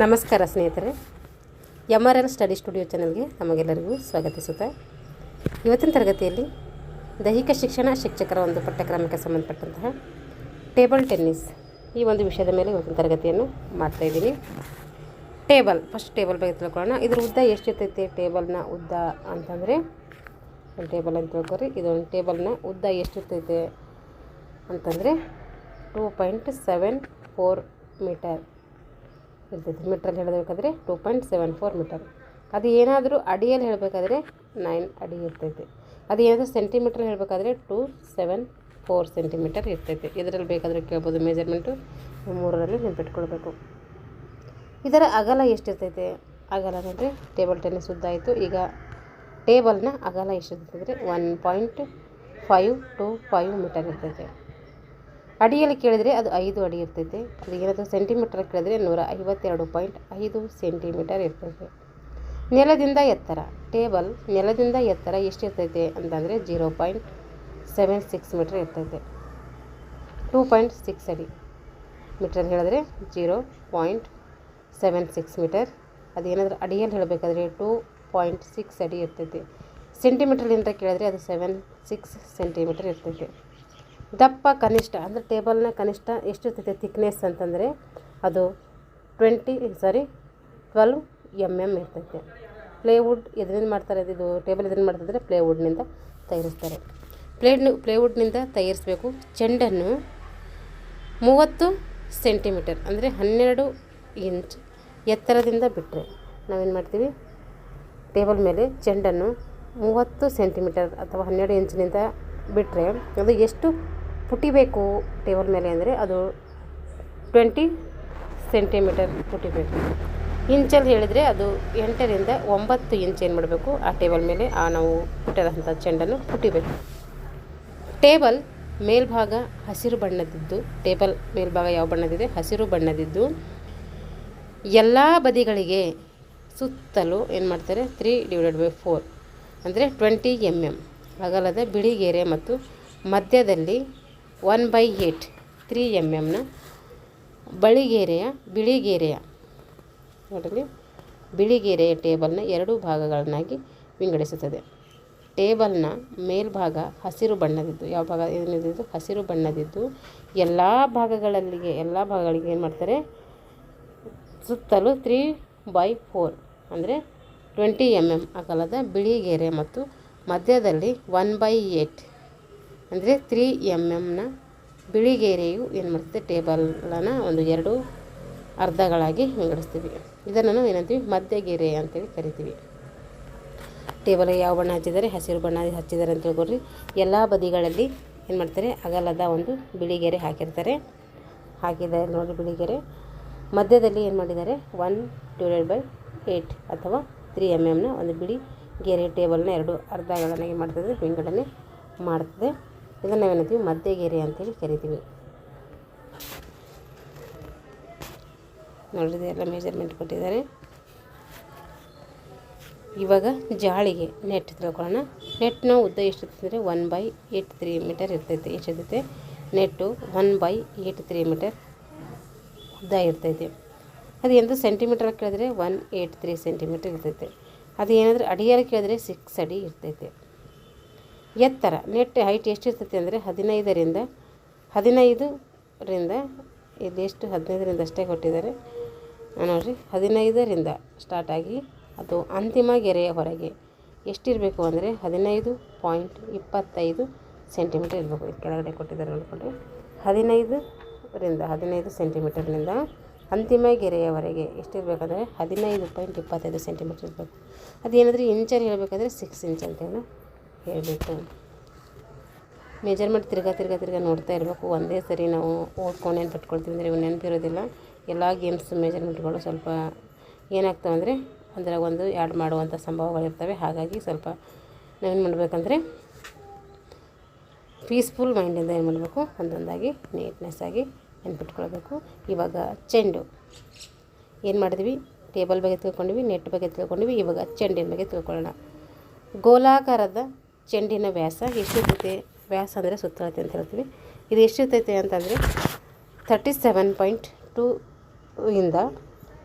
ನಮಸ್ಕಾರ ಸ್ನೇಹಿತರೆ, MRN study studio ಚಾನಲ್ಗೆ ನಮಗೆಲ್ಲರಿಗೂ ಸ್ವಾಗತಿಸುತ್ತಾ ಇವತ್ತಿನ ತರಗತಿಯಲ್ಲಿ ದೈಹಿಕ ಶಿಕ್ಷಣ ಶಿಕ್ಷಕರ ಒಂದು ಪಠ್ಯಕ್ರಮಕ್ಕೆ ಸಂಬಂಧಪಟ್ಟಂತಹ ಟೇಬಲ್ ಟೆನ್ನಿಸ್ ಈ ಒಂದು ವಿಷಯದ ಮೇಲೆ ಇವತ್ತಿನ ತರಗತಿಯನ್ನು ಮಾಡ್ತಾಯಿದ್ದೀನಿ. ಫಸ್ಟ್ ಟೇಬಲ್ ಬಗ್ಗೆ ತಿಳ್ಕೊಳ್ಳೋಣ. ಇದ್ರ ಉದ್ದ ಎಷ್ಟಿರ್ತೈತೆ? ಟೇಬಲ್ನ ಉದ್ದ ಅಂತಂದರೆ ಒಂದು ಟೇಬಲ್ ಅಂತ ತಿಳ್ಕೊರಿ. ಇದೊಂದು ಟೇಬಲ್ನ ಉದ್ದ ಎಷ್ಟಿರ್ತೈತೆ ಅಂತಂದರೆ 2.74 ಮೀಟರ್ ಇರ್ತೈತೆ. ಮೀಟ್ರಲ್ಲಿ ಹೇಳಬೇಕಾದ್ರೆ 2.74 ಮೀಟರ್. ಅದು ಏನಾದರೂ ಅಡಿಯಲ್ಲಿ ಹೇಳಬೇಕಾದ್ರೆ 9 ಅಡಿ ಇರ್ತೈತೆ. ಅದು ಏನಾದರೂ ಸೆಂಟಿಮೀಟ್ರ್ ಹೇಳಬೇಕಾದ್ರೆ 274 ಸೆಂಟಿಮೀಟರ್ ಇರ್ತೈತೆ. ಇದರಲ್ಲಿ ಬೇಕಾದರೆ ಕೇಳ್ಬೋದು. ಮೆಜರ್ಮೆಂಟು 3ರಲ್ಲಿ ನೆನಪಿಟ್ಕೊಳ್ಬೇಕು. ಇದರ ಅಗಲ ಎಷ್ಟಿರ್ತೈತೆ? ಅಗಲ ಅಂದರೆ ಟೇಬಲ್ ಟೆನ್ನಿಸ್ ಉದ್ದ ಆಯಿತು. ಈಗ ಟೇಬಲ್ನ ಅಗಲ ಎಷ್ಟಿರ್ತೈತೆ? 1.525 ಮೀಟರ್ ಇರ್ತೈತೆ. ಅಡಿಯಲ್ಲಿ ಕೇಳಿದರೆ ಅದು 5 ಅಡಿ ಇರ್ತೈತೆ. ಅದು ಏನಾದರೂ ಸೆಂಟಿಮೀಟರ್ ಕೇಳಿದರೆ 152.5 ಸೆಂಟಿಮೀಟರ್ ಇರ್ತೈತೆ. ನೆಲದಿಂದ ಎತ್ತರ. ಟೇಬಲ್ ನೆಲದಿಂದ ಎತ್ತರ ಎಷ್ಟಿರ್ತೈತೆ ಅಂತಂದರೆ 0.76 ಮೀಟರ್ ಇರ್ತೈತೆ. 2.6 ಅಡಿ ಮೀಟ್ರಲ್ಲಿ ಹೇಳಿದ್ರೆ 0.76 ಮೀಟರ್. ಅದೇನಾದರೂ ಅಡಿಯಲ್ಲಿ ಹೇಳಬೇಕಾದ್ರೆ 2.6 ಅಡಿ ಇರ್ತೈತೆ. ಸೆಂಟಿಮೀಟ್ರಲ್ಲಿಂದ ಕೇಳಿದ್ರೆ ಅದು 76 ಸೆಂಟಿಮೀಟರ್ ಇರ್ತೈತೆ. ದಪ್ಪ ಕನಿಷ್ಠ ಅಂದರೆ ಟೇಬಲ್ನ ಕನಿಷ್ಠ ಎಷ್ಟಿರ್ತೈತೆ ಥಿಕ್ನೆಸ್ ಅಂತಂದರೆ ಅದು 12 mm ಇರ್ತೈತೆ. ಪ್ಲೇವುಡ್ ಇದರಿಂದ ಮಾಡ್ತಾರೆ. ಇದು ಟೇಬಲ್ ಇದರಿಂದ ಮಾಡ್ತಿದ್ರೆ ಪ್ಲೇವುಡ್ನಿಂದ ತಯಾರಿಸ್ತಾರೆ. ಪ್ಲೇವುಡ್ನಿಂದ ತಯಾರಿಸಬೇಕು. ಚೆಂಡನ್ನು 30 ಸೆಂಟಿಮೀಟರ್ ಅಂದರೆ 12 ಇಂಚ್ ಎತ್ತರದಿಂದ ಬಿಟ್ಟರೆ ನಾವೇನು ಮಾಡ್ತೀವಿ? ಟೇಬಲ್ ಮೇಲೆ ಚೆಂಡನ್ನು 30 ಸೆಂಟಿಮೀಟರ್ ಅಥವಾ 12 ಇಂಚಿನಿಂದ ಬಿಟ್ಟರೆ ಅದು ಎಷ್ಟು ಪುಟಿಬೇಕು ಟೇಬಲ್ ಮೇಲೆ ಅಂದರೆ ಅದು 20 ಸೆಂಟಿಮೀಟರ್ ಪುಟಿಬೇಕು. ಇಂಚಲ್ಲಿ ಹೇಳಿದರೆ ಅದು 8ರಿಂದ 9 ಇಂಚ್ ಏನು ಮಾಡಬೇಕು ಆ ಟೇಬಲ್ ಮೇಲೆ ನಾವು ಪುಟ್ಟಿರೋಂಥ ಚೆಂಡನ್ನು ಪುಟಿಬೇಕು. ಟೇಬಲ್ ಮೇಲ್ಭಾಗ ಹಸಿರು ಬಣ್ಣದಿದ್ದು, ಟೇಬಲ್ ಮೇಲ್ಭಾಗ ಯಾವ ಬಣ್ಣದಿದೆ? ಹಸಿರು ಬಣ್ಣದಿದ್ದು ಎಲ್ಲ ಬದಿಗಳಿಗೆ ಸುತ್ತಲೂ ಏನು ಮಾಡ್ತಾರೆ? 3/4 ಅಂದರೆ 20 mm ಅಗಲದ ಬಿಳಿಗೆರೆ ಮತ್ತು ಮಧ್ಯದಲ್ಲಿ 1/8 3 mmನ ಬಿಳಿಗೆರೆಯ ನೋಡಲಿ ಬಿಳಿಗೆರೆಯ ಟೇಬಲ್ನ 2 ಭಾಗಗಳನ್ನಾಗಿ ವಿಂಗಡಿಸುತ್ತದೆ. ಟೇಬಲ್ನ ಮೇಲ್ಭಾಗ ಹಸಿರು ಬಣ್ಣದಿದ್ದು, ಯಾವ ಭಾಗ ಏನಿದ್ದು? ಹಸಿರು ಬಣ್ಣದಿದ್ದು ಎಲ್ಲ ಭಾಗಗಳಿಗೆ ಏನು ಮಾಡ್ತಾರೆ? ಸುತ್ತಲೂ 3/4 ಅಂದರೆ 20 mm ಅಗಲದ ಬಿಳಿಗೆರೆ ಮತ್ತು ಮಧ್ಯದಲ್ಲಿ 1/8 ಅಂದರೆ 3 mmನ ಬಿಳಿಗೆರೆಯು ಏನು ಮಾಡ್ತದೆ? ಟೇಬಲನ್ನು ಒಂದು 2 ಅರ್ಧಗಳಾಗಿ ವಿಂಗಡಿಸ್ತೀವಿ. ಇದನ್ನು ನಾವು ಏನಂತೀವಿ? ಮಧ್ಯಗೆರೆ ಅಂತೇಳಿ ಕರಿತೀವಿ. ಟೇಬಲ್ಗೆ ಯಾವ ಬಣ್ಣ ಹಚ್ಚಿದ್ದಾರೆ? ಹಸಿರು ಬಣ್ಣ ಹಚ್ಚಿದ್ದಾರೆ ಅಂತ ತಿಳ್ಕೊಳ್ರಿ. ಎಲ್ಲ ಬದಿಗಳಲ್ಲಿ ಏನು ಮಾಡ್ತಾರೆ? ಅಗಲದ ಒಂದು ಬಿಳಿಗೆರೆ ಹಾಕಿದ್ದಾರೆ ನೋಡಿ. ಬಿಳಿಗೆರೆ ಮಧ್ಯದಲ್ಲಿ ಏನು ಮಾಡಿದ್ದಾರೆ? 1/8 ಅಥವಾ 3 mmನ ಒಂದು ಬಿಳಿ ಗೆರೆ ಟೇಬಲ್ನ 2 ಅರ್ಧಗಳನ್ನಾಗಿ ಮಾಡ್ತದೆ, ವಿಂಗಡಣೆ ಮಾಡ್ತದೆ. ಇದನ್ನು ನಾವೇನಂತೀವಿ? ಮಧ್ಯಗೆರೆ ಅಂತೇಳಿ ಕರಿತೀವಿ. ನೋಡಿದ್ರೆ ಎಲ್ಲ ಮೆಜರ್ಮೆಂಟ್ ಕೊಟ್ಟಿದ್ದಾರೆ. ಇವಾಗ ಜಾಳಿಗೆ ನೆಟ್ ತಿಳ್ಕೊಳ್ಳೋಣ. ನೆಟ್ನ ಉದ್ದ ಎಷ್ಟಿರ್ತದೆ? 1/83 ಮೀಟರ್ ಇರ್ತೈತೆ. ಎಷ್ಟಿರ್ತೈತೆ? ನೆಟ್ಟು 1/83 ಮೀಟರ್ ಉದ್ದ ಇರ್ತೈತೆ. ಅದು ಎಂದು ಸೆಂಟಿಮೀಟರ್ ಕೇಳಿದ್ರೆ 183 ಸೆಂಟಿಮೀಟರ್ ಇರ್ತೈತೆ. ಅದು ಏನಾದರೂ ಅಡಿಯಲ್ಲಿ ಕೇಳಿದ್ರೆ 6 ಅಡಿ ಇರ್ತೈತೆ. ಎತ್ತರ ನೆಟ್ ಹೈಟ್ ಎಷ್ಟಿರ್ತೈತೆ ಅಂದರೆ 15ರಿಂದ ಇಲ್ಲಿ ಎಷ್ಟು? 15ರಿಂದ ಅಷ್ಟೇ ಕೊಟ್ಟಿದ್ದಾರೆ ನೋಡಿರಿ. 15ರಿಂದ ಸ್ಟಾರ್ಟ್ ಆಗಿ ಅದು ಅಂತಿಮ ಗೆರೆಯ ಹೊರಗೆ ಎಷ್ಟಿರಬೇಕು ಅಂದರೆ 15.25 ಸೆಂಟಿಮೀಟರ್ ಇರಬೇಕು. ಇದು ಕೆಳಗಡೆ ಕೊಟ್ಟಿದ್ದಾರೆ ನೋಡಿಕೊಂಡ್ರೆ 15 ಸೆಂಟಿಮೀಟರ್ನಿಂದ ಅಂತಿಮ ಗೆರೆಯವರೆಗೆ ಎಷ್ಟಿರಬೇಕಂದ್ರೆ 15.25 ಸೆಂಟಿಮೀಟರ್ ಇರಬೇಕು. ಅದೇನಾದರೂ ಇಂಚಲ್ಲಿ ಹೇಳಬೇಕಾದ್ರೆ 6 ಇಂಚ್ ಅಂತೇಳಿ ಹೇಳಬೇಕು. ಮೆಜರ್ಮೆಂಟ್ ತಿರ್ಗಾ ನೋಡ್ತಾ ಇರಬೇಕು. ಒಂದೇ ಸರಿ ನಾವು ಓದ್ಕೊಂಡು ನೆನ್ಪಿಟ್ಕೊಳ್ತೀವಿ ಅಂದರೆ ಇವು ನೆನಪಿರೋದಿಲ್ಲ. ಎಲ್ಲ ಗೇಮ್ಸ್ ಮೆಜರ್ಮೆಂಟ್ಗಳು ಸ್ವಲ್ಪ ಏನಾಗ್ತವೆ ಅಂದರೆ ಅದರಾಗ ಒಂದು ಆ್ಯಡ್ ಮಾಡುವಂಥ ಸಂಭವಗಳಿರ್ತವೆ. ಹಾಗಾಗಿ ಸ್ವಲ್ಪ ನಾವೇನು ಮಾಡಬೇಕಂದ್ರೆ ಪೀಸ್ಫುಲ್ ಮೈಂಡಿಂದ ಏನು ಮಾಡಬೇಕು? ಒಂದೊಂದಾಗಿ ನೀಟ್ನೆಸ್ ಆಗಿ ನೆನ್ಪಿಟ್ಕೊಳ್ಬೇಕು. ಇವಾಗ ಚೆಂಡು ಏನು ಮಾಡಿದ್ವಿ? ಟೇಬಲ್ ಬಗ್ಗೆ ತಿಳ್ಕೊಂಡಿವಿ, ನೆಟ್ ಬಗ್ಗೆ ತಿಳ್ಕೊಂಡಿವಿ. ಇವಾಗ ಚೆಂಡಿನ ಬಗ್ಗೆ ತಿಳ್ಕೊಳ್ಳೋಣ. ಗೋಲಾಕಾರದ ಚೆಂಡಿನ ವ್ಯಾಸ ಎಷ್ಟಿರ್ತೈತೆ? ವ್ಯಾಸ ಅಂದರೆ ಸುತ್ತಳತೆ ಅಂತ ಹೇಳ್ತೀವಿ. ಇದು ಎಷ್ಟಿರ್ತೈತೆ ಅಂತಂದರೆ 37.2 ಇಂದ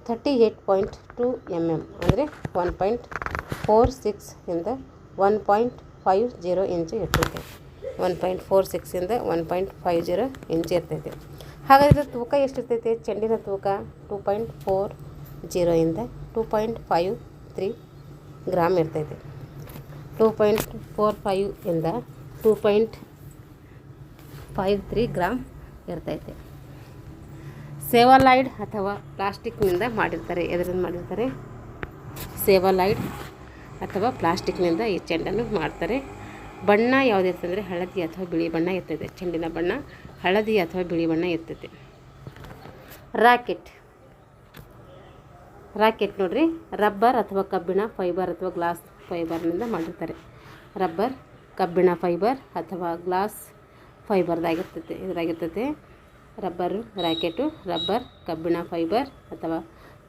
38.2 mm ಅಂದರೆ 1.46 ಇಂದ 1.50 ಇಂಚು ಇರ್ತೈತೆ. 1.46 ಇಂದ 1.50 ಇಂಚು ಇರ್ತೈತೆ. ಹಾಗಾದರೆ ತೂಕ ಎಷ್ಟಿರ್ತೈತೆ? ಚೆಂಡಿನ ತೂಕ 2.40 ಇಂದ 2.53 ಗ್ರಾಮ್ ಇರ್ತೈತೆ. 2.45 ಇಂದ 2.53 ಗ್ರಾಮ್ ಇರ್ತೈತೆ. ಸೆವಾಲಾಯ್ಡ್ ಅಥವಾ ಪ್ಲಾಸ್ಟಿಕ್ನಿಂದ ಮಾಡಿರ್ತಾರೆ. ಎದರಿಂದ ಮಾಡಿರ್ತಾರೆ? ಸೆವಾಲಾಯ್ಡ್ ಅಥವಾ ಪ್ಲಾಸ್ಟಿಕ್ನಿಂದ ಈ ಚೆಂಡನ್ನು ಮಾಡ್ತಾರೆ. ಬಣ್ಣ ಯಾವುದಿರ್ತದೆ ಅಂದರೆ ಹಳದಿ ಅಥವಾ ಬಿಳಿ ಬಣ್ಣ ಇರ್ತೈತೆ. ಚೆಂಡಿನ ಬಣ್ಣ ಹಳದಿ ಅಥವಾ ಬಿಳಿ ಬಣ್ಣ ಇರ್ತೈತೆ. ರಾಕೆಟ್ ನೋಡ್ರಿ, ರಬ್ಬರ್ ಅಥವಾ ಕಬ್ಬಿಣ ಫೈಬರ್ ಅಥವಾ ಗ್ಲಾಸ್ ಫೈಬರ್ನಿಂದ ಮಾಡಿರ್ತಾರೆ. ರಬ್ಬರ್, ಕಬ್ಬಿಣ ಫೈಬರ್ ಅಥವಾ ಗ್ಲಾಸ್ ಇದ್ರಾಗಿರ್ತೈತೆ ರಬ್ಬರು. ರಾಕೆಟು ರಬ್ಬರ್, ಕಬ್ಬಿಣ ಫೈಬರ್ ಅಥವಾ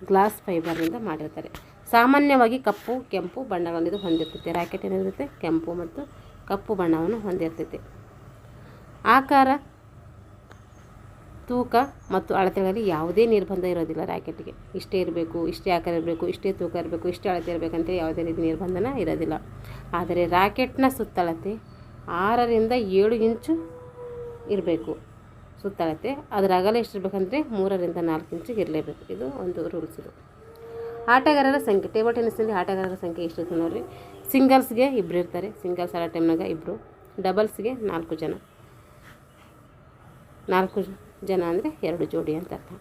ಗ್ಲಾಸ್ ಫೈಬರ್ನಿಂದ ಮಾಡಿರ್ತಾರೆ. ಸಾಮಾನ್ಯವಾಗಿ ಕಪ್ಪು, ಕೆಂಪು ಬಣ್ಣಗಳನ್ನು ಇದು ಹೊಂದಿರ್ತೈತೆ. ರಾಕೆಟ್ ಏನಿರುತ್ತೆ ಕೆಂಪು ಮತ್ತು ಕಪ್ಪು ಬಣ್ಣವನ್ನು ಹೊಂದಿರ್ತೈತೆ. ಆಕಾರ, ತೂಕ ಮತ್ತು ಅಳತೆಗಳಲ್ಲಿ ಯಾವುದೇ ನಿರ್ಬಂಧ ಇರೋದಿಲ್ಲ. ರಾಕೆಟ್ಗೆ ಇಷ್ಟೇ ಇರಬೇಕು, ಇಷ್ಟೇ ಆಕಾರ ಇರಬೇಕು, ಇಷ್ಟೇ ತೂಕ ಇರಬೇಕು, ಇಷ್ಟೇ ಅಳತೆ ಇರಬೇಕಂತೇಳಿ ಯಾವುದೇ ರೀತಿ ನಿರ್ಬಂಧನ ಇರೋದಿಲ್ಲ. ಆದರೆ ರಾಕೆಟ್ನ ಸುತ್ತಳತೆ 6 ರಿಂದ 7 ಇಂಚು ಇರಬೇಕು. ಸುತ್ತಳತೆ ಅದರ ಅಗಲ ಎಷ್ಟಿರ್ಬೇಕಂದ್ರೆ 3 ರಿಂದ 4 ಇಂಚಿಗೆ ಇರಲೇಬೇಕು. ಇದು ಒಂದು ರೂಲ್ಸ್. ಇದು ಆಟಗಾರರ ಸಂಖ್ಯೆ. ಟೇಬಲ್ ಟೆನ್ನಿಸ್ನಲ್ಲಿ ಆಟಗಾರರ ಸಂಖ್ಯೆ ಎಷ್ಟಿರ್ತದೆ ನೋಡಿರಿ. ಸಿಂಗಲ್ಸ್ಗೆ 2 ಇರ್ತಾರೆ. ಸಿಂಗಲ್ಸ್ ಆಡೋ ಟೈಮ್ನಾಗ 2. ಡಬಲ್ಸ್ಗೆ 4 ಜನ. 4 ಜನ ಅಂದರೆ 2 ಜೋಡಿ ಅಂತ ಅರ್ಥ.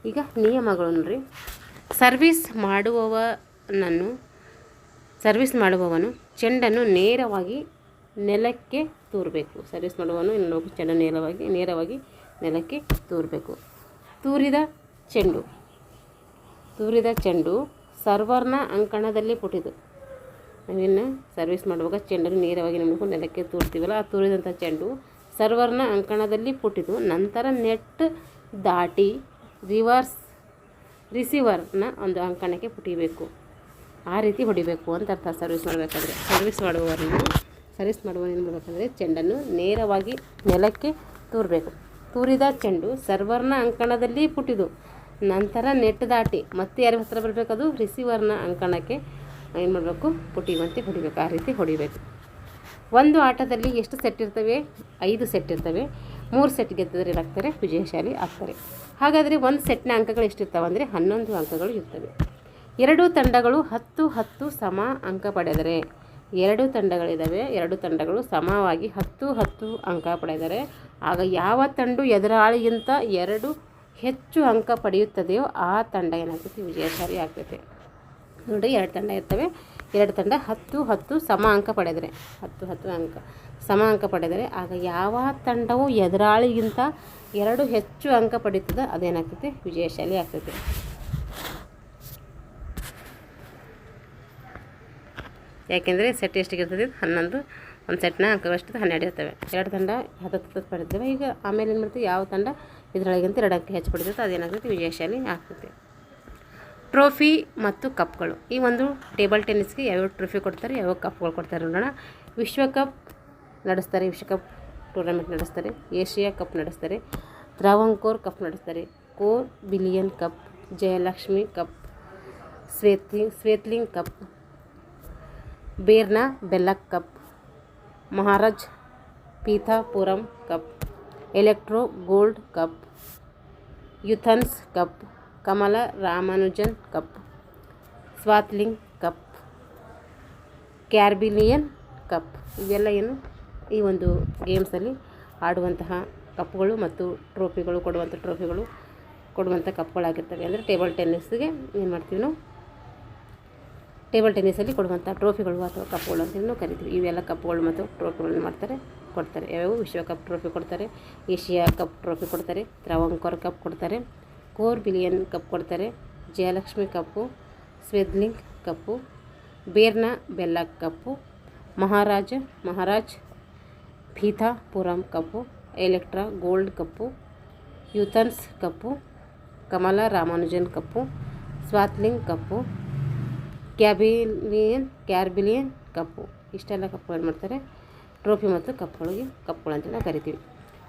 ಈಗ ನಿಯಮಗಳು ನೋಡ್ರಿ. ಸರ್ವಿಸ್ ಮಾಡುವವನು ಚೆಂಡನ್ನು ನೇರವಾಗಿ ನೆಲಕ್ಕೆ ತೂರಬೇಕು. ಸರ್ವಿಸ್ ಮಾಡುವವನು ಚೆಂಡನ್ನು ನೇರವಾಗಿ ನೆಲಕ್ಕೆ ತೂರಬೇಕು. ತೂರಿದ ಚೆಂಡು ಸರ್ವರ್ನ ಅಂಕಣದಲ್ಲಿ ಪುಟಿದು. ನಾವಿನ್ನು ಸರ್ವಿಸ್ ಮಾಡುವಾಗ ಚೆಂಡನ್ನು ನೇರವಾಗಿ ನೆಲಕ್ಕೆ ತೂರ್ತೀವಲ್ಲ, ಆ ತೂರಿದಂಥ ಚೆಂಡು ಸರ್ವರ್ನ ಅಂಕಣದಲ್ಲಿ ಪುಟಿದು ನಂತರ ನೆಟ್ ದಾಟಿ ರಿಸೀವರ್ನ ಒಂದು ಅಂಕಣಕ್ಕೆ ಪುಟಿಬೇಕು. ಆ ರೀತಿ ಹೊಡಿಬೇಕು ಅಂತ ಅರ್ಥ. ಸರ್ವಿಸ್ ಮಾಡಬೇಕಾದ್ರೆ ಸರ್ವಿಸ್ ಮಾಡುವವನು ಏನು ಮಾಡಬೇಕಂದ್ರೆ ಚೆಂಡನ್ನು ನೇರವಾಗಿ ನೆಲಕ್ಕೆ ತೂರಬೇಕು. ತೂರಿದ ಚೆಂಡು ಸರ್ವರ್ನ ಅಂಕಣದಲ್ಲಿ ಪುಟಿದು ನಂತರ ನೆಟ್ ದಾಟಿ ಮತ್ತೆ ಯಾರ ಹತ್ರ ಬರಬೇಕದು ರಿಸೀವರ್ನ ಅಂಕಣಕ್ಕೆ ಏನು ಮಾಡಬೇಕು? ಪುಟಿಯುವಂತೆ ಹೊಡಿಬೇಕು. ಆ ರೀತಿ ಹೊಡಿಬೇಕು. ಒಂದು ಆಟದಲ್ಲಿ ಎಷ್ಟು ಸೆಟ್ ಇರ್ತವೆ? 5 ಸೆಟ್ ಇರ್ತವೆ. 3 ಸೆಟ್ ಗೆದ್ದರೆ ಏನಾಗ್ತಾರೆ? ವಿಜಯಶಾಲಿ ಆಗ್ತಾರೆ. ಹಾಗಾದರೆ ಒಂದು ಸೆಟ್ನ ಅಂಕಗಳು ಎಷ್ಟಿರ್ತಾವೆ ಅಂದರೆ 11 ಅಂಕಗಳು ಇರ್ತವೆ. 2 ತಂಡಗಳು 10 ಸಮ ಅಂಕ ಪಡೆದರೆ, 2 ತಂಡಗಳಿದ್ದಾವೆ, 2 ತಂಡಗಳು ಸಮವಾಗಿ 10 ಅಂಕ ಪಡೆದರೆ ಆಗ ಯಾವ ತಂಡ ಎದುರಾಳಿಗಿಂತ 2 ಹೆಚ್ಚು ಅಂಕ ಪಡೆಯುತ್ತದೆಯೋ ಆ ತಂಡ ಏನಾಗ್ತೈತಿ? ವಿಜಯಶಾಲಿ ಆಗ್ತೈತೆ. ನೋಡಿ, 2 ತಂಡ ಇರ್ತವೆ. 2 ತಂಡ 10 ಸಮ ಅಂಕ ಪಡೆದರೆ, 10 ಅಂಕ ಸಮ ಅಂಕ ಪಡೆದರೆ ಆಗ ಯಾವ ತಂಡವು ಎದುರಾಳಿಗಿಂತ 2 ಹೆಚ್ಚು ಅಂಕ ಪಡೀತದೆ ಅದೇನಾಗ್ತೈತೆ? ವಿಜಯಶಾಲಿ ಆಗ್ತೈತೆ. ಯಾಕೆಂದರೆ ಸೆಟ್ ಎಷ್ಟಿಗಿರ್ತದೆ? 11. ಒಂದು ಸೆಟ್ನ ಅಂಕಗಳಷ್ಟು 12 ಇರ್ತವೆ. 2 ತಂಡ 10 ಪಡೆದಿರ್ತವೆ. ಈಗ ಆಮೇಲೆ ಏನು ಮಾಡ್ತೀವಿ? ಯಾವ ತಂಡ ಇದರೊಳಗಿಂತ 2 ಅಂಕ ಹೆಚ್ಚು ಪಡೆದಿರುತ್ತೆ ಅದೇನಾಗ್ತೈತೆ? ವಿಜಯಶಾಲಿ ಆಗ್ತೈತೆ. ಟ್ರೋಫಿ ಮತ್ತು ಕಪ್ಗಳು. ಈ ಒಂದು ಟೇಬಲ್ ಟೆನ್ನಿಸ್ಗೆ ಯಾವ್ಯಾವ ಟ್ರೋಫಿ ಕೊಡ್ತಾರೆ, ಯಾವ್ಯಾವ ಕಪ್ಗಳು ಕೊಡ್ತಾರೆ ನೋಡೋಣ. ವಿಶ್ವಕಪ್ ನಡೆಸ್ತಾರೆ, ವಿಶ್ವಕಪ್ ಟೂರ್ನಮೆಂಟ್ ನಡೆಸ್ತಾರೆ. ಏಷ್ಯಾ ಕಪ್ ನಡೆಸ್ತಾರೆ. ತ್ರಾವಂಕೋರ್ ಕಪ್ ನಡೆಸ್ತಾರೆ. Corbillon cup, Jayalakshmi cup, Swaythling cup, Berna Bellack cup, Maharaj Pithapuram cup, electro gold cup, ಯುಥನ್ಸ್ cup, Kamala Ramanujan cup, Swaythling cup, Corbillon cup. ಇವೆಲ್ಲ ಏನು ಈ ಒಂದು ಗೇಮ್ಸಲ್ಲಿ ಆಡುವಂತಹ ಕಪ್ಗಳು ಮತ್ತು ಟ್ರೋಫಿಗಳು ಕೊಡುವಂಥ ಕಪ್ಗಳಾಗಿರ್ತವೆ. ಅಂದರೆ ಟೇಬಲ್ ಟೆನ್ನಿಸ್ಗೆ ಏನು ಮಾಡ್ತೀವಿ ನಾವು? ಟೇಬಲ್ ಟೆನ್ನಿಸಲ್ಲಿ ಕೊಡುವಂಥ ಟ್ರೋಫಿಗಳು ಅಥವಾ ಕಪ್ಗಳು ಅಂತೇಳಿ ನಾವು ಕರಿತೀವಿ. ಇವೆಲ್ಲ ಕಪ್ಗಳು ಮತ್ತು ಟ್ರೋಫಿಗಳನ್ನು ಕೊಡ್ತಾರೆ. ಯಾವ್ಯಾವ? ವಿಶ್ವಕಪ್ ಟ್ರೋಫಿ ಕೊಡ್ತಾರೆ, ಏಷ್ಯಾ ಕಪ್ ಟ್ರೋಫಿ ಕೊಡ್ತಾರೆ, ತ್ರಾವಂಕೋರ್ ಕಪ್ ಕೊಡ್ತಾರೆ, ಕೋರ್ ಬಿಲಿಯನ್ ಕಪ್ ಕೊಡ್ತಾರೆ, ಜಯಲಕ್ಷ್ಮಿ ಕಪ್ಪು, ಸ್ವೇತ್ಲಿಂಗ್ ಕಪ್ಪು, ಬೇರ್ನಾ ಬೆಲ್ಲಕ್ ಕಪ್ಪು, ಮಹಾರಾಜ್ ಪೀಥಾಪುರಂ ಕಪ್ಪು, ಎಲೆಕ್ಟ್ರಾ ಗೋಲ್ಡ್ ಕಪ್ಪು, ಯುಥನ್ಸ್ ಕಪ್ಪು, ಕಮಲ ರಾಮಾನುಜನ್ ಕಪ್ಪು, ಸ್ವಾತ್ಲಿಂಗ್ ಕಪ್ಪು, ಕ್ಯಾರ್ಬಿಲಿಯನ್ ಕಪ್ಪು. ಇಷ್ಟೆಲ್ಲ ಕಪ್ಪುಗಳು ಮಾಡ್ತಾರೆ. ಟ್ರೋಫಿ ಮತ್ತು ಕಪ್ಪುಗಳು ಅಂತೇಳಿ ನಾವು ಕರಿತೀವಿ.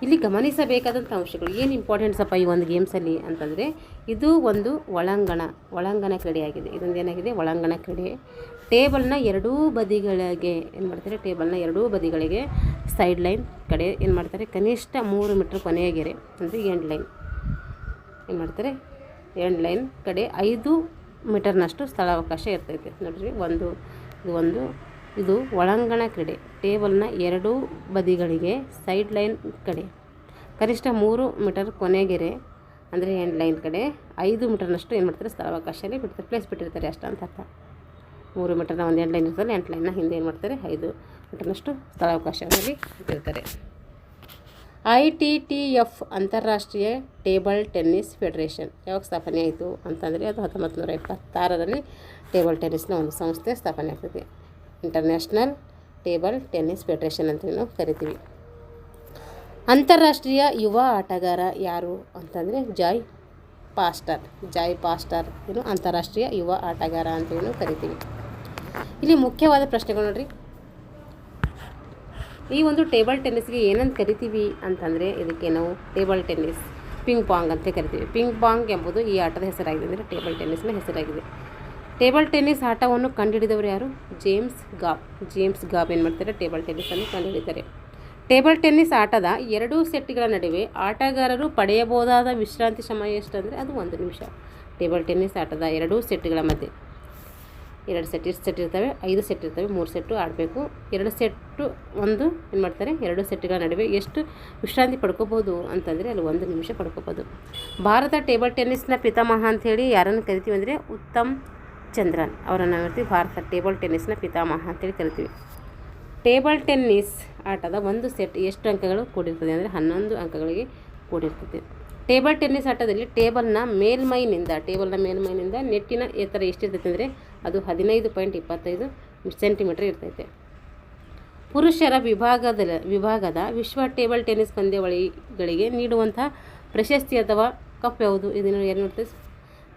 ಇಲ್ಲಿ ಗಮನಿಸಬೇಕಾದಂಥ ಅಂಶಗಳು ಏನು ಇಂಪಾರ್ಟೆಂಟ್ಸಪ್ಪ ಈ ಒಂದು ಗೇಮ್ಸಲ್ಲಿ ಅಂತಂದರೆ, ಇದು ಒಂದು ಒಳಾಂಗಣ ಕ್ರೀಡೆಯಾಗಿದೆ. ಇದೊಂದು ಏನಾಗಿದೆ, ಒಳಾಂಗಣ ಕ್ರೀಡೆ. ಟೇಬಲ್ನ ಎರಡೂ ಬದಿಗಳಿಗೆ ಏನು ಮಾಡ್ತಾರೆ, ಟೇಬಲ್ನ ಎರಡೂ ಬದಿಗಳಿಗೆ ಸೈಡ್ ಲೈನ್ ಕಡೆ ಏನು ಮಾಡ್ತಾರೆ, ಕನಿಷ್ಠ 3 ಮೀಟ್ರ್ ಕೊನೆಯ ಗೆರೆ ಅಂದರೆ ಎಂಡ್ ಲೈನ್ ಏನು ಮಾಡ್ತಾರೆ, ಎಂಡ್ ಲೈನ್ ಕಡೆ 5 ಮೀಟರ್ನಷ್ಟು ಸ್ಥಳಾವಕಾಶ ಇರ್ತೈತೆ. ನೋಡಿರಿ, ಇದು ಒಳಾಂಗಣ ಕ್ರೀಡೆ. ಟೇಬಲ್ನ ಎರಡೂ ಬದಿಗಳಿಗೆ ಸೈಡ್ ಲೈನ್ ಕಡೆ ಕನಿಷ್ಠ 3 ಮೀಟರ್ ಕೊನೆಗೆರೆ ಅಂದರೆ ಎಂಡ್ ಲೈನ್ ಕಡೆ 5 ಮೀಟರ್ನಷ್ಟು ಏನು ಮಾಡ್ತಾರೆ, ಸ್ಥಳಾವಕಾಶದಲ್ಲಿ ಬಿಡ್ತಾರೆ, ಪ್ಲೇಸ್ ಬಿಟ್ಟಿರ್ತಾರೆ ಅಷ್ಟ ಅಂತ ಅರ್ಥ. 3 ಮೀಟರ್ನ ಒಂದು ಎಂಡ್ ಲೈನ್ ಇರ್ತದೆ, ಎಂಡ್ ಲೈನ್ನ ಹಿಂದೆ ಏನು ಮಾಡ್ತಾರೆ, 5 ಮೀಟರ್ನಷ್ಟು ಸ್ಥಳಾವಕಾಶದಲ್ಲಿ ಬಿಟ್ಟಿರ್ತಾರೆ. ITTF ಅಂತಾರಾಷ್ಟ್ರೀಯ ಟೇಬಲ್ ಟೆನ್ನಿಸ್ ಫೆಡರೇಷನ್ ಯಾವಾಗ ಸ್ಥಾಪನೆ ಆಯಿತು ಅಂತಂದರೆ, ಅದು 1926ರಲ್ಲಿ ಟೇಬಲ್ ಟೆನ್ನಿಸ್ನ ಒಂದು ಸಂಸ್ಥೆ ಸ್ಥಾಪನೆ ಆಗ್ತದೆ. ಇಂಟರ್ನ್ಯಾಷನಲ್ ಟೇಬಲ್ ಟೆನ್ನಿಸ್ ಫೆಡರೇಷನ್ ಅಂತ ನಾವು ಕರಿತೀವಿ. ಅಂತಾರಾಷ್ಟ್ರೀಯ ಯುವ ಆಟಗಾರ ಯಾರು ಅಂತಂದರೆ ಜಾಯ್ ಪಾಸ್ಟರ್ ಏನು ಅಂತಾರಾಷ್ಟ್ರೀಯ ಯುವ ಆಟಗಾರ ಅಂತ ಕರಿತೀವಿ. ಇಲ್ಲಿ ಮುಖ್ಯವಾದ ಪ್ರಶ್ನೆಗಳು ನೋಡ್ರಿ. ಈ ಒಂದು ಟೇಬಲ್ ಟೆನ್ನಿಸ್ಗೆ ಏನಂತ ಕರಿತೀವಿ ಅಂತಂದರೆ, ಇದಕ್ಕೆ ನಾವು ಟೇಬಲ್ ಟೆನ್ನಿಸ್, ಪಿಂಗ್ ಪಾಂಗ್ ಅಂತ ಕರಿತೀವಿ. ಪಿಂಗ್ ಪಾಂಗ್ ಎಂಬುದು ಈ ಆಟದ ಹೆಸರಾಗಿದೆ, ಅಂದರೆ ಟೇಬಲ್ ಟೆನ್ನಿಸ್ನ ಹೆಸರಾಗಿದೆ. ಟೇಬಲ್ ಟೆನ್ನಿಸ್ ಆಟವನ್ನು ಕಂಡುಹಿಡಿದವರು ಯಾರು? ಜೇಮ್ಸ್ ಗಾಬ್ ಏನು ಮಾಡ್ತಾರೆ, ಟೇಬಲ್ ಟೆನ್ನಿಸನ್ನು ಕಂಡುಹಿಡಿತಾರೆ. ಟೇಬಲ್ ಟೆನ್ನಿಸ್ ಆಟದ 2 ಸೆಟ್ಗಳ ನಡುವೆ ಆಟಗಾರರು ಪಡೆಯಬಹುದಾದ ವಿಶ್ರಾಂತಿ ಸಮಯ ಎಷ್ಟು ಅಂದರೆ, ಅದು 1 ನಿಮಿಷ. ಟೇಬಲ್ ಟೆನ್ನಿಸ್ ಆಟದ 2 ಸೆಟ್ಗಳ ಮಧ್ಯೆ 2 ಸೆಟ್ ಇರ್ತವೆ, 5 ಸೆಟ್ ಇರ್ತವೆ, 3 ಸೆಟ್ಟು ಆಡಬೇಕು. 2 ಸೆಟ್ಟು ಏನು ಮಾಡ್ತಾರೆ, 2 ಸೆಟ್ಗಳ ನಡುವೆ ಎಷ್ಟು ವಿಶ್ರಾಂತಿ ಪಡ್ಕೋಬೋದು ಅಂತಂದರೆ, ಅಲ್ಲಿ 1 ನಿಮಿಷ ಪಡ್ಕೋಬೋದು. ಭಾರತ ಟೇಬಲ್ ಟೆನ್ನಿಸ್ನ ಪಿತಾಮಹ ಅಂಥೇಳಿ ಯಾರನ್ನು ಕರಿತೀವಿ ಅಂದರೆ, ಉತ್ತಮ್ ಚಂದ್ರನ್ ಅವರನ್ನು ಕರಿತೀವಿ. ಭಾರತ ಟೇಬಲ್ ಟೆನ್ನಿಸ್ನ ಪಿತಾಮಹ ಅಂತೇಳಿ ಕರಿತೀವಿ. ಟೇಬಲ್ ಟೆನ್ನಿಸ್ ಆಟದ 1 ಸೆಟ್ ಎಷ್ಟು ಅಂಕಗಳು ಕೂಡಿರ್ತದೆ ಅಂದರೆ, 11 ಅಂಕಗಳಿಗೆ ಕೂಡಿರ್ತದೆ. ಟೇಬಲ್ ಟೆನ್ನಿಸ್ ಆಟದಲ್ಲಿ ಟೇಬಲ್ನ ಮೇಲ್ಮೈನಿಂದ ನೆಟ್ಟಿನ ಎತ್ತರ ಎಷ್ಟಿರ್ತೈತೆ ಅಂದರೆ, ಅದು 15.25 ಸೆಂಟಿಮೀಟರ್ ಇರ್ತೈತೆ. ಪುರುಷರ ವಿಭಾಗದ ವಿಶ್ವ ಟೇಬಲ್ ಟೆನ್ನಿಸ್ ಪಂದ್ಯಾವಳಿಗಳಿಗೆ ನೀಡುವಂತಹ ಪ್ರಶಸ್ತಿ ಅಥವಾ ಕಪ್ ಯಾವುದು? ಇದನ್ನು ಏನು ಮಾಡ್ತೀವಿ,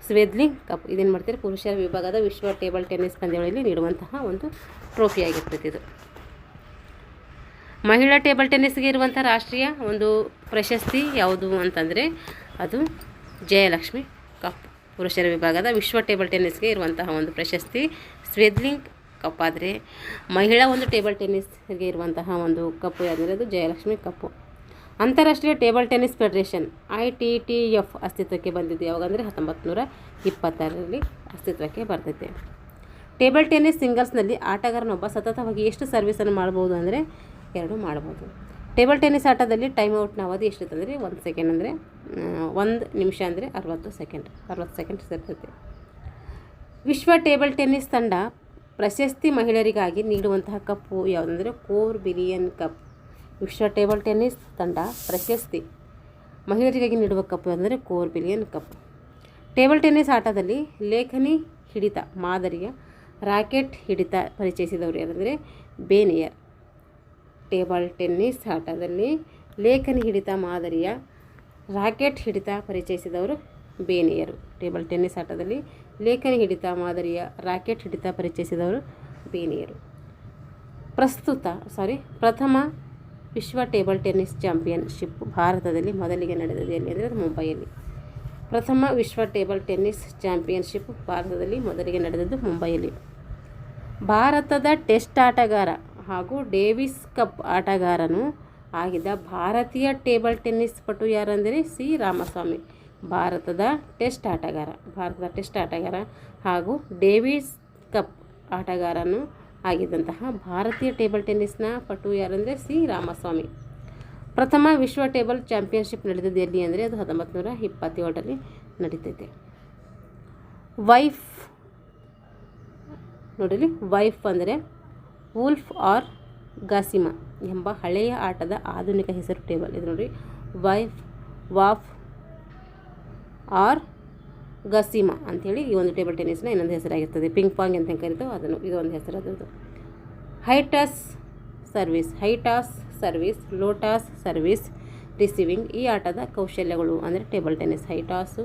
ಸ್ವೇದ್ಲಿಂಗ್ ಕಪ್. ಇದೇನು ಮಾಡ್ತೀರಿ, ಪುರುಷರ ವಿಭಾಗದ ವಿಶ್ವ ಟೇಬಲ್ ಟೆನ್ನಿಸ್ ಪಂದ್ಯಾವಳಿಯಲ್ಲಿ ನೀಡುವಂತಹ ಒಂದು ಟ್ರೋಫಿ ಆಗಿರ್ತೈತೆ ಇದು. ಮಹಿಳಾ ಟೇಬಲ್ ಟೆನ್ನಿಸ್ಗೆ ಇರುವಂಥ ರಾಷ್ಟ್ರೀಯ ಒಂದು ಪ್ರಶಸ್ತಿ ಯಾವುದು ಅಂತಂದರೆ, ಅದು ಜಯಲಕ್ಷ್ಮಿ ಕಪ್. ಪುರುಷರ ವಿಭಾಗದ ವಿಶ್ವ ಟೇಬಲ್ ಟೆನ್ನಿಸ್ಗೆ ಇರುವಂತಹ ಒಂದು ಪ್ರಶಸ್ತಿ ಸ್ವೇದ್ಲಿಂಗ್ ಕಪ್. ಆದರೆ ಮಹಿಳಾ ಒಂದು ಟೇಬಲ್ ಟೆನ್ನಿಸ್ಗೆ ಇರುವಂತಹ ಒಂದು ಕಪ್ಪು ಯಾವುದಂದರೆ, ಅದು ಜಯಲಕ್ಷ್ಮಿ ಕಪ್ಪು. ಅಂತಾರಾಷ್ಟ್ರೀಯ ಟೇಬಲ್ ಟೆನ್ನಿಸ್ ಫೆಡರೇಷನ್ ITTF ಅಸ್ತಿತ್ವಕ್ಕೆ ಬಂದಿದ್ದು ಯಾವಾಗಂದರೆ, 1926ರಲ್ಲಿ ಅಸ್ತಿತ್ವಕ್ಕೆ ಬರ್ತೈತೆ. ಟೇಬಲ್ ಟೆನ್ನಿಸ್ ಸಿಂಗಲ್ಸ್ನಲ್ಲಿ ಆಟಗಾರನೊಬ್ಬ ಸತತವಾಗಿ ಎಷ್ಟು ಸರ್ವಿಸನ್ನು ಮಾಡ್ಬೋದು ಅಂದರೆ, 2 ಮಾಡ್ಬೋದು. ಟೇಬಲ್ ಟೆನ್ನಿಸ್ ಆಟದಲ್ಲಿ ಟೈಮ್ ಔಟ್ನ ಅವಧಿ ಎಷ್ಟಿರ್ತಂದರೆ, 1 ಸೆಕೆಂಡ್ ಅಂದರೆ 1 ನಿಮಿಷ ಅಂದರೆ 60 ಸೆಕೆಂಡ್ ಇರ್ತೈತೆ. ವಿಶ್ವ ಟೇಬಲ್ ಟೆನ್ನಿಸ್ ತಂಡ ಪ್ರಶಸ್ತಿ ಮಹಿಳೆಯರಿಗಾಗಿ ನೀಡುವಂತಹ ಕಪ್ಪು ಯಾವುದಂದರೆ, 4 ಬಿಲಿಯನ್ ಕಪ್. ವಿಶ್ವ ಟೇಬಲ್ ಟೆನ್ನಿಸ್ ತಂಡ ಪ್ರಶಸ್ತಿ ಮಹಿಳೆಯರಿಗಾಗಿ ನೀಡುವ ಕಪ್ಪು ಅಂದರೆ 4 ಬಿಲಿಯನ್ ಕಪ್. ಟೇಬಲ್ ಟೆನ್ನಿಸ್ ಆಟದಲ್ಲಿ ಲೇಖನಿ ಹಿಡಿತ ಮಾದರಿಯ ರಾಕೆಟ್ ಹಿಡಿತ ಪರಿಚಯಿಸಿದವರು ಯಾರಂದರೆ, ಬೇನಿಯರ್. ಟೇಬಲ್ ಟೆನ್ನಿಸ್ ಆಟದಲ್ಲಿ ಲೇಖನಿ ಹಿಡಿತ ಮಾದರಿಯ ರಾಕೆಟ್ ಹಿಡಿತ ಪರಿಚಯಿಸಿದವರು ಬೇನಿಯರು. ಟೇಬಲ್ ಟೆನ್ನಿಸ್ ಆಟದಲ್ಲಿ ಲೇಖನಿ ಹಿಡಿತ ಮಾದರಿಯ ರಾಕೆಟ್ ಹಿಡಿತ ಪರಿಚಯಿಸಿದವರು ಬೇನಿಯರು. ಪ್ರಥಮ ವಿಶ್ವ ಟೇಬಲ್ ಟೆನ್ನಿಸ್ ಚಾಂಪಿಯನ್ಶಿಪ್ ಭಾರತದಲ್ಲಿ ಮೊದಲಿಗೆ ನಡೆದದ್ದು ಎಲ್ಲಿ ಅಂದರೆ, ಮುಂಬೈಯಲ್ಲಿ. ಪ್ರಥಮ ವಿಶ್ವ ಟೇಬಲ್ ಟೆನ್ನಿಸ್ ಚಾಂಪಿಯನ್ಶಿಪ್ ಭಾರತದಲ್ಲಿ ಮೊದಲಿಗೆ ನಡೆದದ್ದು ಮುಂಬೈಯಲ್ಲಿ. ಭಾರತದ ಟೆಸ್ಟ್ ಆಟಗಾರ ಹಾಗೂ ಡೇವಿಸ್ ಕಪ್ ಆಟಗಾರನು ಆಗಿದ್ದ ಭಾರತೀಯ ಟೇಬಲ್ ಟೆನ್ನಿಸ್ ಪಟು ಯಾರೆಂದರೆ, ಸಿ ರಾಮಸ್ವಾಮಿ. ಭಾರತದ ಟೆಸ್ಟ್ ಆಟಗಾರ ಹಾಗೂ ಡೇವಿಸ್ ಕಪ್ ಆಟಗಾರನು ಆಗಿದ್ದಂತಹ ಭಾರತೀಯ ಟೇಬಲ್ ಟೆನ್ನಿಸ್ನ ಪಟು ಯಾರೆಂದರೆ, ಸಿ ರಾಮಸ್ವಾಮಿ. ಪ್ರಥಮ ವಿಶ್ವ ಟೇಬಲ್ ಚಾಂಪಿಯನ್ಶಿಪ್ ನಡೆದದ್ದು ಎಲ್ಲಿ ಅಂದರೆ, ಅದು 1927ರಲ್ಲಿ ನಡೀತೈತೆ. ವೈಫ್ ಅಂದರೆ ವೂಲ್ಫ್ ಆರ್ ಗಾಸಿಮಾ ಎಂಬ ಹಳೆಯ ಆಟದ ಆಧುನಿಕ ಹೆಸರು ಟೇಬಲ್. ಇದು ನೋಡಿ, ವಾಫ್ ಆರ್ ಗಸಿಮಾ ಅಂಥೇಳಿ ಈ ಒಂದು ಟೇಬಲ್ ಟೆನ್ನಿಸ್ನ ಇನ್ನೊಂದು ಹೆಸರಾಗಿರ್ತದೆ. ಪಿಂಗ್ ಪಾಂಗ್ ಅಂತ ಕರಿತಾವೆ, ಇದು ಒಂದು ಹೆಸರು ಅದರದ್ದು. High toss service, low toss service, receiving ಈ ಆಟದ ಕೌಶಲ್ಯಗಳು ಅಂದರೆ table tennis. High toss,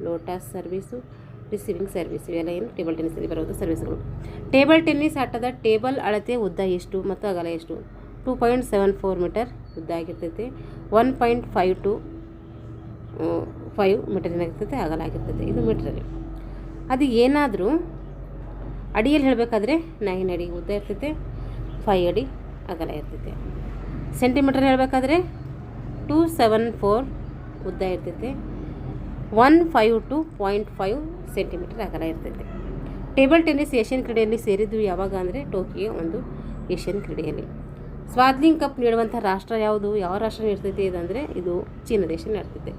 low toss service, receiving service ಇವೆಲ್ಲ ಏನು ಟೇಬಲ್ ಟೆನ್ನಿಸಲ್ಲಿ ಬರುವುದು ಸರ್ವಿಸ್ಗಳು. ಟೇಬಲ್ ಟೆನ್ನಿಸ್ ಆಟದ ಟೇಬಲ್ ಅಳತೆ ಉದ್ದ ಎಷ್ಟು ಮತ್ತು ಅಗಲ ಎಷ್ಟು? 2.74 ಮೀಟರ್ ಉದ್ದ ಆಗಿರ್ತೈತೆ. 1.5 to 5 ಮೀಟರ್ ಏನಾಗಿರ್ತೈತೆ ಅಗಲ ಆಗಿರ್ತೈತೆ. ಇದು ಮೀಟ್ರಲ್ಲಿ. ಅದು ಏನಾದರೂ ಅಡಿಯಲ್ಲಿ ಹೇಳಬೇಕಾದ್ರೆ 9 ಅಡಿ ಉದ್ದ ಇರ್ತೈತೆ, 5 ಅಡಿ ಅಗಲ ಇರ್ತೈತೆ. ಸೆಂಟಿಮೀಟರ್ ಹೇಳಬೇಕಾದ್ರೆ 274 ಉದ್ದ ಇರ್ತೈತೆ, 1.5 to 0.5 ಸೆಂಟಿಮೀಟರ್ ಅಗಲ ಇರ್ತೈತೆ. ಟೇಬಲ್ ಟೆನ್ನಿಸ್ ಏಷ್ಯನ್ ಕ್ರೀಡೆಯಲ್ಲಿ ಸೇರಿದ್ದು ಯಾವಾಗ ಅಂದರೆ ಟೋಕಿಯೋ ಒಂದು ಏಷ್ಯನ್ ಕ್ರೀಡೆಯಲ್ಲಿ. ಸ್ವಾದ್ಲಿಂಗ್ ಕಪ್ ನೀಡುವಂಥ ರಾಷ್ಟ್ರ ಯಾವುದು? ಯಾವ ರಾಷ್ಟ್ರ ನೀಡ್ತೈತೆ ಇದಂದರೆ ಇದು ಚೀನಾ ದೇಶ ನೀಡ್ತೈತೆ.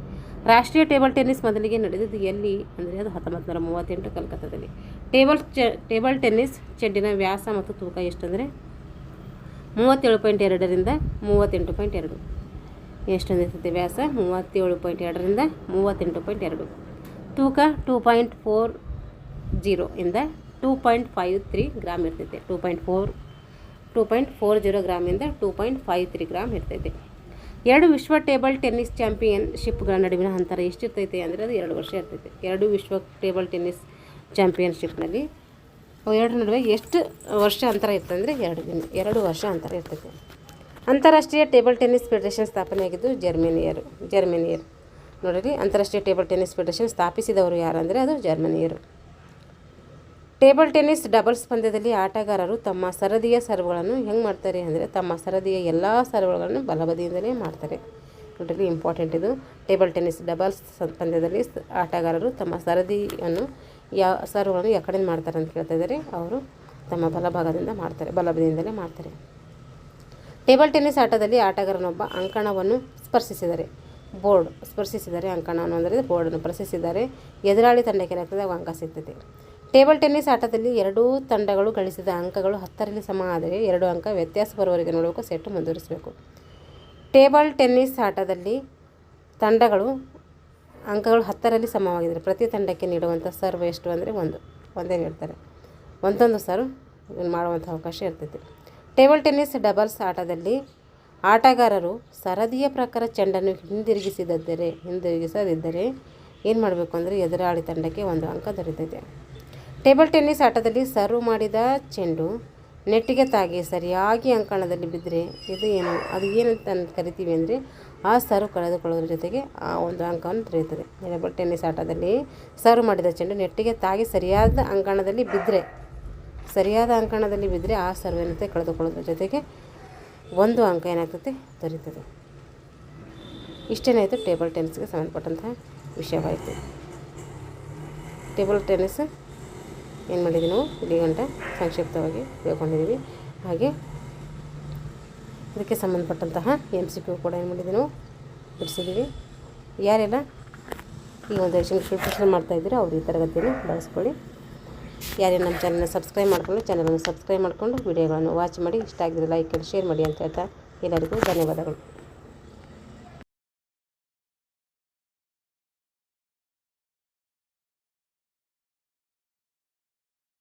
ರಾಷ್ಟ್ರೀಯ ಟೇಬಲ್ ಟೆನ್ನಿಸ್ ಮೊದಲಿಗೆ ನಡೆದಿದ್ದು ಎಲ್ಲಿ ಅಂದರೆ ಅದು 1938 ಕಲ್ಕತ್ತಾದಲ್ಲಿ. ಟೇಬಲ್ ಟೆನ್ನಿಸ್ ಚೆಂಡಿನ ವ್ಯಾಸ ಮತ್ತು ತೂಕ ಎಷ್ಟು ಅಂದರೆ 37.2 38.2. ಎಷ್ಟೊಂದಿರ್ತೈತೆ ವ್ಯಾಸ? 37.2 38.2. ತೂಕ 2.40 ಇಂದ 2.53 ಗ್ರಾಮ್ ಇರ್ತೈತೆ. 2.40 ಗ್ರಾಮಿಂದ 2.53 ಗ್ರಾಮ್ ಇರ್ತೈತೆ. 2 ವಿಶ್ವ ಟೇಬಲ್ ಟೆನ್ನಿಸ್ ಚಾಂಪಿಯನ್ಶಿಪ್ಗಳ ನಡುವಿನ ಅಂತರ ಎಷ್ಟಿರ್ತೈತೆ ಅಂದರೆ ಅದು 2 ವರ್ಷ ಇರ್ತೈತೆ. 2 ವಿಶ್ವ ಟೇಬಲ್ ಟೆನ್ನಿಸ್ ಚಾಂಪಿಯನ್ಶಿಪ್ನಲ್ಲಿ ಎರಡರ ನಡುವೆ ಎಷ್ಟು ವರ್ಷ ಅಂತರ ಇರ್ತದೆ ಅಂದರೆ 2 ವರ್ಷ ಅಂತರ ಇರ್ತೈತೆ. ಅಂತಾರಾಷ್ಟ್ರೀಯ ಟೇಬಲ್ ಟೆನ್ನಿಸ್ ಫೆಡರೇಷನ್ ಸ್ಥಾಪನೆಯಾಗಿದ್ದು ಜರ್ಮನಿಯರು ನೋಡಿರಿ. ಅಂತಾರಾಷ್ಟ್ರೀಯ ಟೇಬಲ್ ಟೆನ್ನಿಸ್ ಫೆಡರೇಷನ್ ಸ್ಥಾಪಿಸಿದವರು ಯಾರಂದರೆ ಅದು ಜರ್ಮನಿಯರು. ಟೇಬಲ್ ಟೆನ್ನಿಸ್ ಡಬಲ್ಸ್ ಪಂದ್ಯದಲ್ಲಿ ಆಟಗಾರರು ತಮ್ಮ ಸರದಿಯ ಸರ್ವ್ಗಳನ್ನು ಹೆಂಗೆ ಮಾಡ್ತಾರೆ ಅಂದರೆ ತಮ್ಮ ಸರದಿಯ ಎಲ್ಲ ಸರ್ವ್ಗಳನ್ನು ಬಲಬದಿಯಿಂದಲೇ ಮಾಡ್ತಾರೆ. ನೋಡಿರಿ, ಇಂಪಾರ್ಟೆಂಟ್ ಇದು. ಟೇಬಲ್ ಟೆನ್ನಿಸ್ ಡಬಲ್ಸ್ ಪಂದ್ಯದಲ್ಲಿ ಆಟಗಾರರು ತಮ್ಮ ಸರದಿಯನ್ನು ಸರ್ವ್ಗಳನ್ನು ಯಾವ ಕಡೆಯಿಂದ ಮಾಡ್ತಾರೆ ಅಂತ ಕೇಳ್ತಾ ಇದ್ದಾರೆ. ಅವರು ತಮ್ಮ ಬಲಬದಿಯಿಂದಲೇ ಮಾಡ್ತಾರೆ. ಟೇಬಲ್ ಟೆನ್ನಿಸ್ ಆಟದಲ್ಲಿ ಆಟಗಾರನೊಬ್ಬ ಅಂಕಣವನ್ನು ಸ್ಪರ್ಶಿಸಿದರೆ ಅಂಕಣವನ್ನು ಅಂದರೆ ಬೋರ್ಡನ್ನು ಸ್ಪರ್ಶಿಸಿದರೆ ಎದುರಾಳಿ ತಂಡಕ್ಕೆ ಏನಾಗ್ತದೆ ಅವು ಅಂಕ ಸಿಗ್ತದೆ. ಟೇಬಲ್ ಟೆನ್ನಿಸ್ ಆಟದಲ್ಲಿ ಎರಡೂ ತಂಡಗಳು ಗಳಿಸಿದ ಅಂಕಗಳು 10ರಲ್ಲಿ ಸಮ ಆದರೆ 2 ಅಂಕ ವ್ಯತ್ಯಾಸ ಬರುವವರೆಗೆ ನೋಡಬೇಕು, ಸೆಟ್ ಮುಂದುವರಿಸಬೇಕು. ಟೇಬಲ್ ಟೆನ್ನಿಸ್ ಆಟದಲ್ಲಿ ತಂಡಗಳು ಅಂಕಗಳು 10ರಲ್ಲಿ ಸಮವಾಗಿದ್ದರೆ ಪ್ರತಿ ತಂಡಕ್ಕೆ ನೀಡುವಂಥ ಸರ್ವ್ ಎಷ್ಟು ಅಂದರೆ ಒಂದೇ ನೀಡ್ತಾರೆ. ಒಂದೊಂದು ಸರ್ವ್ ಮಾಡುವಂಥ ಅವಕಾಶ ಇರ್ತೈತೆ. ಟೇಬಲ್ ಟೆನ್ನಿಸ್ ಡಬಲ್ಸ್ ಆಟದಲ್ಲಿ ಆಟಗಾರರು ಸರದಿಯ ಪ್ರಕಾರ ಚೆಂಡನ್ನು ಹಿಂದಿರುಗಿಸದಿದ್ದರೆ ಏನು ಮಾಡಬೇಕು ಅಂದರೆ ಎದುರಾಳಿ ತಂಡಕ್ಕೆ 1 ಅಂಕ ದೊರೆತೈತೆ. ಟೇಬಲ್ ಟೆನ್ನಿಸ್ ಆಟದಲ್ಲಿ ಸರ್ವ್ ಮಾಡಿದ ಚೆಂಡು ನೆಟ್ಟಿಗೆ ತಾಗಿ ಸರಿಯಾಗಿ ಅಂಕಣದಲ್ಲಿ ಬಿದ್ದರೆ ಅದು ಏನಂತ ಕರಿತೀವಿ ಅಂದರೆ ಆ ಸರ್ವ್ ಕಳೆದುಕೊಳ್ಳೋದ್ರ ಜೊತೆಗೆ ಆ 1 ಅಂಕವನ್ನು ದೊರೆಯುತ್ತದೆ. ಟೇಬಲ್ ಟೆನ್ನಿಸ್ ಆಟದಲ್ಲಿ ಸರ್ವ್ ಮಾಡಿದ ಚೆಂಡು ನೆಟ್ಟಿಗೆ ತಾಗಿ ಸರಿಯಾದ ಅಂಕಣದಲ್ಲಿ ಬಿದ್ದರೆ ಆ ಸರ್ವ್ ಏನಂತೆ ಕಳೆದುಕೊಳ್ಳೋದ್ರ ಜೊತೆಗೆ 1 ಅಂಕ ಏನಾಗ್ತದೆ ದೊರೆಯುತ್ತದೆ. ಇಷ್ಟೇನಾಯಿತು ಟೇಬಲ್ ಟೆನ್ನಿಸ್ಗೆ ಸಂಬಂಧಪಟ್ಟಂತಹ ವಿಷಯವಾಯಿತು. ಟೇಬಲ್ ಟೆನ್ನಿಸ್ ಏನು ಮಾಡಿದ್ದೀವಿ ನಾವು ಇಲ್ಲಿ ಗಂಟ ಸಂಕ್ಷಿಪ್ತವಾಗಿ ತಿಳ್ಕೊಂಡಿದ್ದೀವಿ. ಹಾಗೆ ಇದಕ್ಕೆ ಸಂಬಂಧಪಟ್ಟಂತಹ MCQ ಕೂಡ ಏನು ಮಾಡಿದ್ದೀವಿ ನಾವು ಬಿಡಿಸಿದ್ದೀವಿ. ಯಾರೆಲ್ಲ ಈ ಒಂದು ಪ್ರಿಪ್ರೇಷನ್ ಮಾಡ್ತಾಯಿದ್ದೀರೋ ಅವರು ಈ ತರಗತಿಯನ್ನು ಬಳಸ್ಕೊಳ್ಳಿ. ಯಾರೇನು ನಮ್ಮ ಚಾನಲ್ನ ಸಬ್ಸ್ಕ್ರೈಬ್ ಮಾಡಿಕೊಂಡು ವಿಡಿಯೋಗಳನ್ನು ವಾಚ್ ಮಾಡಿ, ಇಷ್ಟ ಆಗಿದ್ರೆ ಲೈಕ್ ಮಾಡಿ, ಶೇರ್ ಮಾಡಿ ಅಂತ ಹೇಳ್ತಾ ಎಲ್ಲರಿಗೂ ಧನ್ಯವಾದಗಳು.